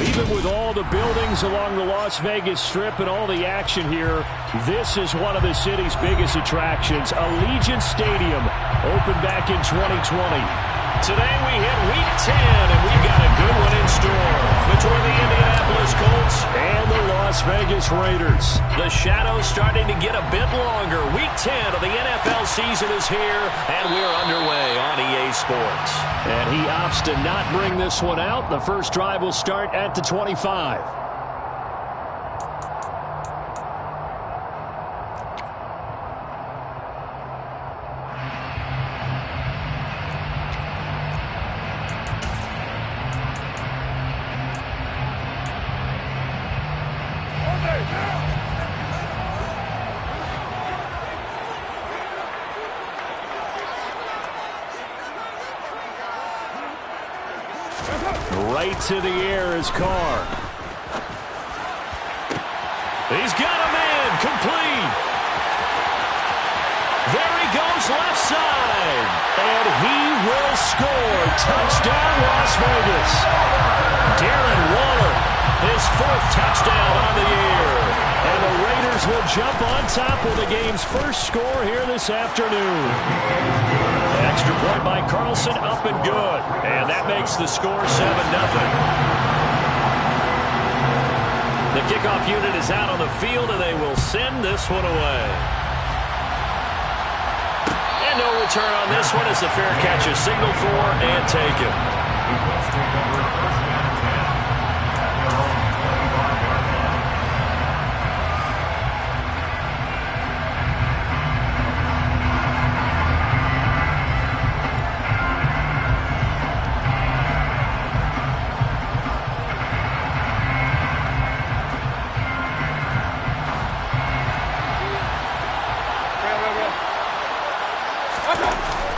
Even with all the buildings along the Las Vegas Strip and all the action here, this is one of the city's biggest attractions. Allegiant Stadium opened back in 2020. Today we hit Week 10, and we've got a good one in store between the Indianapolis Colts and the Las Vegas Raiders. The shadow's starting to get a bit longer. Week 10 of the NFL season is here, and we're underway on EA Sports. And he opts to not bring this one out. The first drive will start at the 25. Right to the air is Carr. He's got a man, complete. There he goes, left side. And he will score. Touchdown, Las Vegas. Darren Waller, his 4th touchdown on the year. And the Raiders will jump on top with the game's first score here this afternoon. Extra point by Carlson, up and good. And that makes the score 7-0. The kickoff unit is out on the field, and they will send this one away. And no return on this one as the fair catch is signaled for and taken.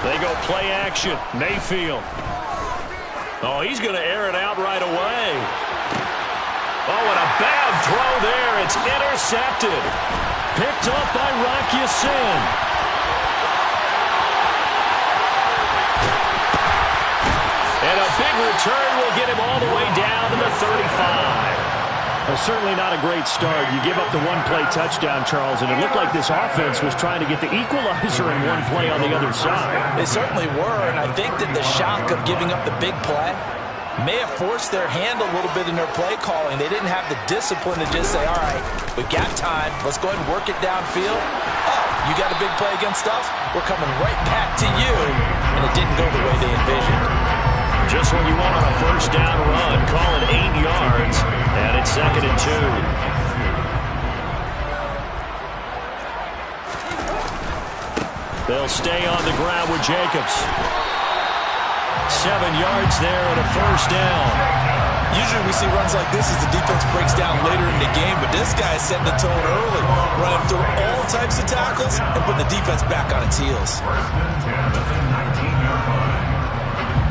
They go play action. Mayfield. Oh, he's going to air it out right away. Oh, and a bad throw there. It's intercepted. Picked up by Rock Ya-Sin. And a big return will get him all the way down to the 35. Well, certainly not a great start. You give up the one-play touchdown, Charles, and it looked like this offense was trying to get the equalizer in one play on the other side. They certainly were, and I think that the shock of giving up the big play may have forced their hand a little bit in their play calling. They didn't have the discipline to just say, all right, we've got time. Let's go ahead and work it downfield. Oh, you got a big play against us? We're coming right back to you. And it didn't go the way they envisioned. Just what you want on a first down run. Call it 8 yards, and it's 2nd and 2. They'll stay on the ground with Jacobs. 7 yards there and a first down. Usually we see runs like this as the defense breaks down later in the game, but this guy is setting the tone early, running through all types of tackles and putting the defense back on its heels.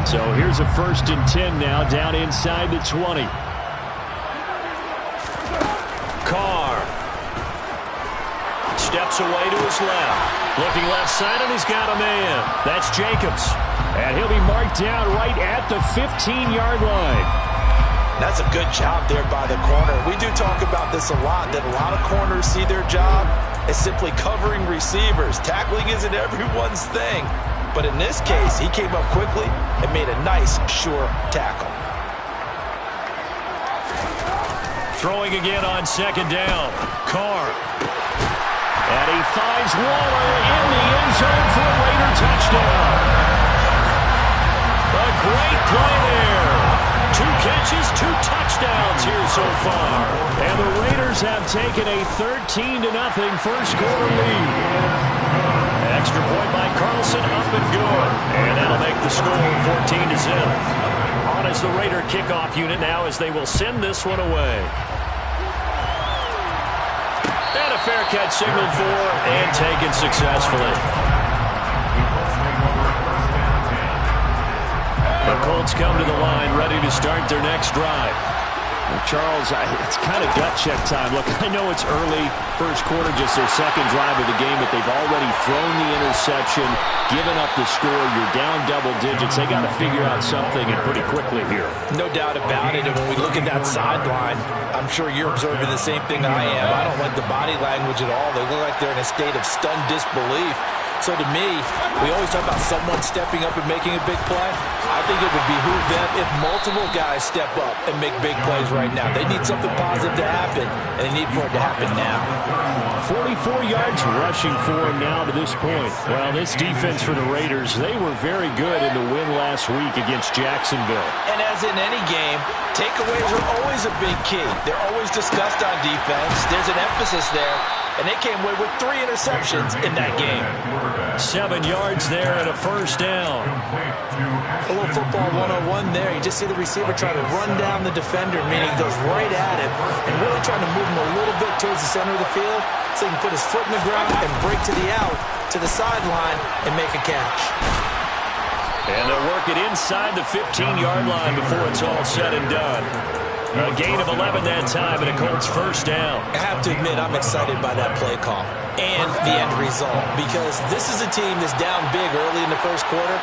So here's a 1st and 10 now, down inside the 20. Carr steps away to his left. Looking left side, and he's got a man. That's Jacobs. And he'll be marked down right at the 15-yard line. That's a good job there by the corner. We do talk about this a lot, that a lot of corners see their job as simply covering receivers. Tackling isn't everyone's thing. But in this case, he came up quickly and made a nice, sure tackle. Throwing again on 2nd down. Carr. And he finds Waller in the end zone for a Raider touchdown. A great play there. 2 catches, 2 touchdowns here so far. And the Raiders have taken a 13-0 first quarter lead. Extra point by Carlson, up and good. And that'll make the score 14-0. On is the Raider kickoff unit now as they will send this one away. And a fair catch signaled for and taken successfully. The Colts come to the line ready to start their next drive. Well, Charles, it's kind of gut check time. Look, I know it's early, first quarter, just their second drive of the game, but they've already thrown the interception, given up the score. You're down double digits. They got to figure out something, and pretty quickly here. No doubt about it. And when we look at that sideline, I'm sure you're observing the same thing I am. I don't like the body language at all. They look like they're in a state of stunned disbelief. So to me, we always talk about someone stepping up and making a big play. I think it would behoove them if multiple guys step up and make big plays right now. They need something positive to happen, and they need for it to happen now. 44 yards rushing for him now to this point. Well, this defense for the Raiders, they were very good in the win last week against Jacksonville. And as in any game, takeaways are always a big key. They're always discussed on defense. There's an emphasis there. And they came away with 3 interceptions in that game. 7 yards there and a first down. A little football 101 there. You just see the receiver trying to run down the defender, meaning he goes right at him, and really trying to move him a little bit towards the center of the field so he can put his foot in the ground and break to the out, to the sideline, and make a catch. And they'll work it inside the 15-yard line before it's all said and done. A gain of 11 that time and a Colts first down. I have to admit, I'm excited by that play call and the end result, because this is a team that's down big early in the first quarter,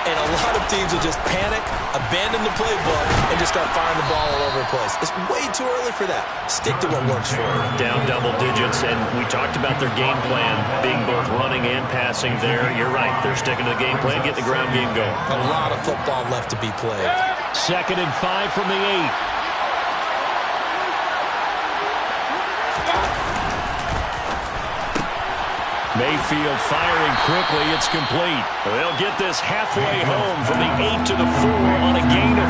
and a lot of teams will just panic, abandon the playbook, and just start firing the ball all over the place. It's way too early for that. Stick to what works for you. Down double digits, and we talked about their game plan being both running and passing there. You're right. They're sticking to the game plan, getting the ground game going. A lot of football left to be played. 2nd and 5 from the 8. Mayfield firing quickly. It's complete. They'll get this halfway home from the 8 to the 4 on a gain of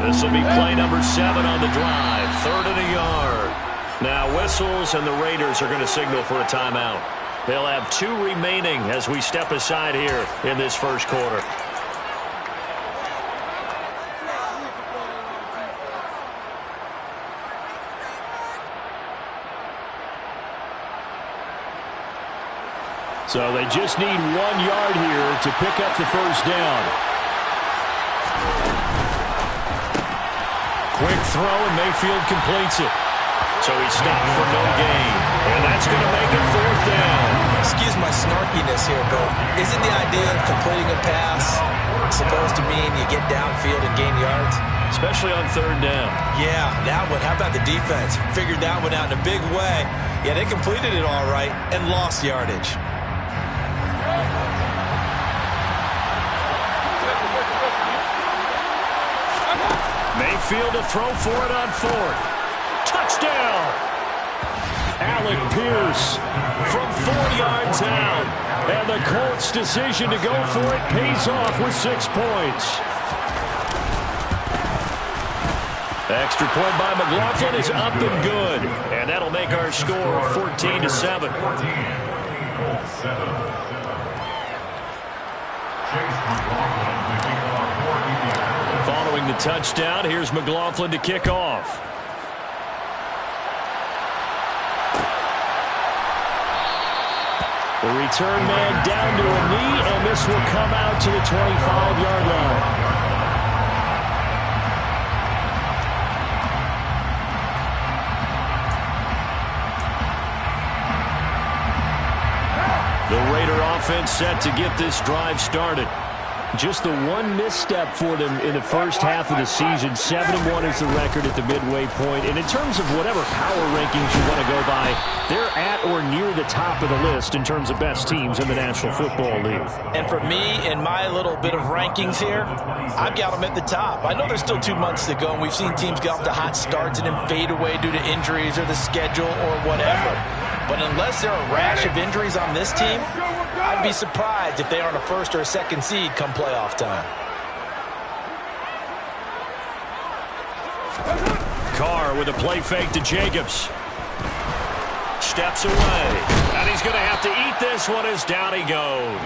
4. This will be play number 7 on the drive. 3rd and a yard. Now whistles, and the Raiders are going to signal for a timeout. They'll have 2 remaining as we step aside here in this first quarter. So they just need 1 yard here to pick up the first down. Quick throw, and Mayfield completes it. So he's stopped for no gain. And that's going to make it 4th down. Excuse my snarkiness here, but isn't the idea of completing a pass supposed to mean you get downfield and gain yards? Especially on 3rd down. Yeah, that one. How about the defense? Figured that one out in a big way. Yeah, they completed it all right and lost yardage. Mayfield to throw for it on 4th. Touchdown! Alec Pierce from 4 yards out. And the Colts' decision to go for it pays off with 6 points. Extra point by McLaughlin is up and good. And that'll make our score 14-7. Following the touchdown, here's McLaughlin to kick off. The return man down to a knee, and this will come out to the 25-yard line. The Raider offense set to get this drive started. Just the one misstep for them in the first half of the season. 7-1 is the record at the midway point. And in terms of whatever power rankings you want to go by, they're at or near the top of the list in terms of best teams in the National Football League. And for me, in my little bit of rankings here, I've got them at the top. I know there's still 2 months to go, and we've seen teams get off to hot starts and then fade away due to injuries or the schedule or whatever. But unless there are a rash of injuries on this team, I'd be surprised if they aren't a 1st or a 2nd seed come playoff time. Carr with a play fake to Jacobs. Steps away. And he's going to have to eat this one as down he goes.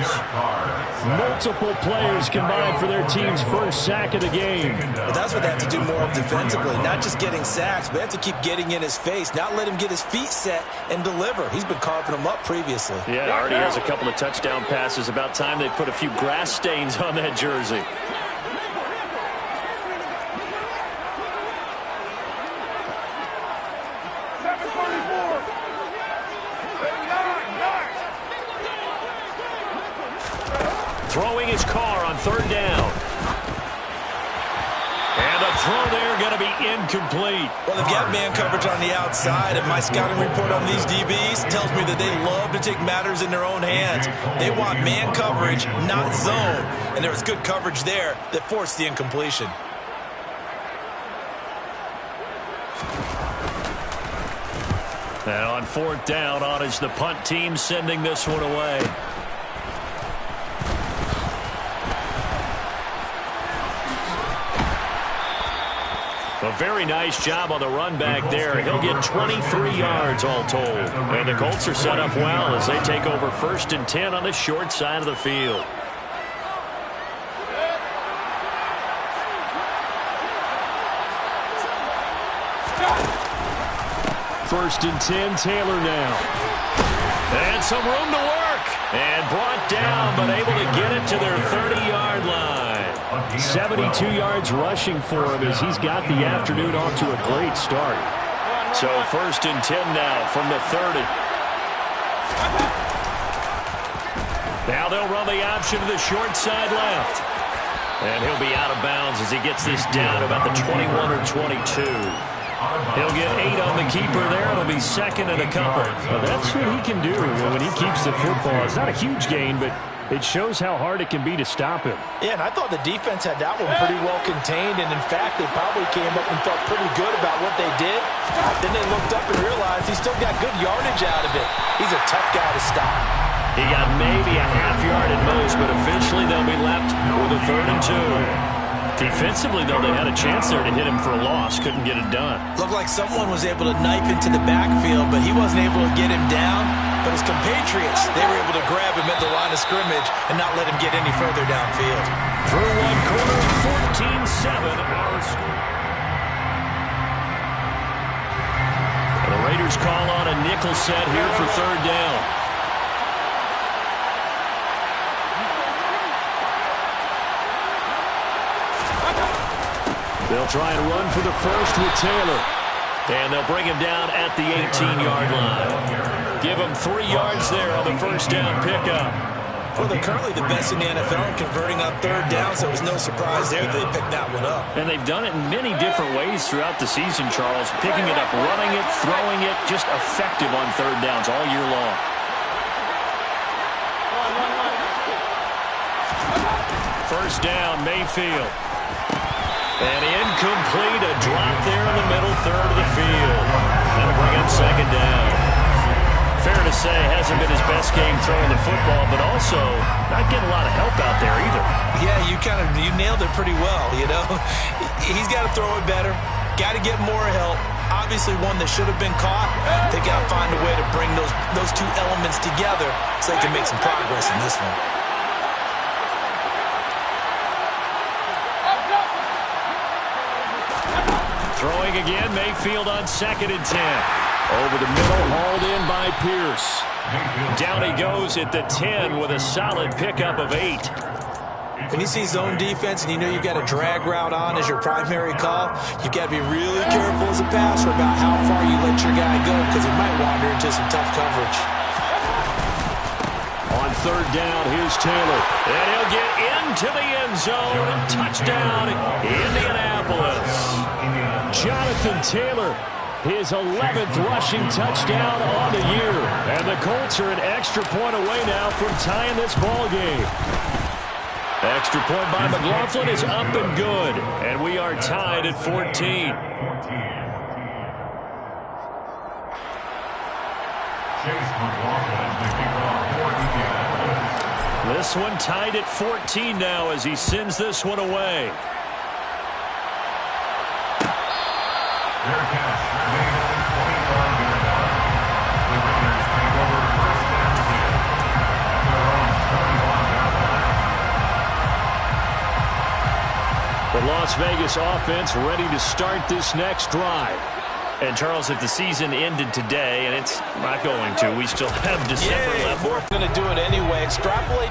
Multiple players combined for their team's first sack of the game. But that's what they have to do more of defensively, not just getting sacks, but they have to keep getting in his face, not let him get his feet set and deliver. He's been carving them up previously. Yeah, already has a couple of touchdown passes. About time they put a few grass stains on that jersey. Throwing his car on third down. And the throw there going to be incomplete. Well, they've got man coverage on the outside, and my scouting report on these DBs tells me that they love to take matters in their own hands. They want man coverage, not zone. And there was good coverage there that forced the incompletion. And on fourth down, on is the punt team sending this one away. A very nice job on the run back there. He'll get 23 yards all told. And the Colts are set up well as they take over 1st and 10 on the short side of the field. First and 10, Taylor now. And some room to work. And brought down, but able to get it to their 30-yard line. 72 yards rushing for him as he's got the afternoon off to a great start. So 1st and 10 now from the 30. Now they'll run the option to the short side left. And he'll be out of bounds as he gets this down about the 21 or 22. He'll get 8 on the keeper there. It'll be 2nd and a couple. Well, that's what he can do when he keeps the football. It's not a huge gain, but it shows how hard it can be to stop him. Yeah, and I thought the defense had that one pretty well contained, and in fact, they probably came up and felt pretty good about what they did. Then they looked up and realized he still got good yardage out of it. He's a tough guy to stop. He got maybe a half yard at most, but officially they'll be left with a 3rd and 2. Defensively, though, they had a chance there to hit him for a loss. Couldn't get it done. Looked like someone was able to knife into the backfield, but he wasn't able to get him down. But his compatriots, they were able to grab him at the line of scrimmage and not let him get any further downfield. Through one quarter, 14-7, our score. The Raiders call on a nickel set here for 3rd down. They'll try and run for the first with Taylor. And they'll bring him down at the 18-yard line. Give him 3 yards there on the first down pickup. Well, they're currently the best in the NFL in converting on 3rd down, so it was no surprise there that they picked that one up. And they've done it in many different ways throughout the season, Charles. Picking it up, running it, throwing it, just effective on 3rd downs all year long. First down, Mayfield. And incomplete, a drop there in the middle 3rd of the field. That'll bring up 2nd down. Fair to say, hasn't been his best game throwing the football, but also not getting a lot of help out there either. Yeah, you nailed it pretty well, you know. He's got to throw it better, got to get more help. Obviously one that should have been caught. They got to find a way to bring those two elements together so they can make some progress in this one. Throwing again, Mayfield on 2nd and 10. Over the middle, hauled in by Pierce. Down he goes at the 10 with a solid pickup of 8. When you see zone defense and you know you've got a drag route on as your primary call, you've got to be really careful as a passer about how far you let your guy go because he might wander into some tough coverage. On 3rd down, here's Taylor. And he'll get into the end zone. Touchdown, Indianapolis. Jonathan Taylor, his 11th rushing touchdown on the year. And the Colts are an extra point away now from tying this ball game. Extra point by McLaughlin is up and good. And we are tied at 14. This one tied at 14 now as he sends this one away. The Las Vegas offense ready to start this next drive. And, Charles, if the season ended today, and it's not going to, we still have December left. We're going to do it anyway. Extrapolate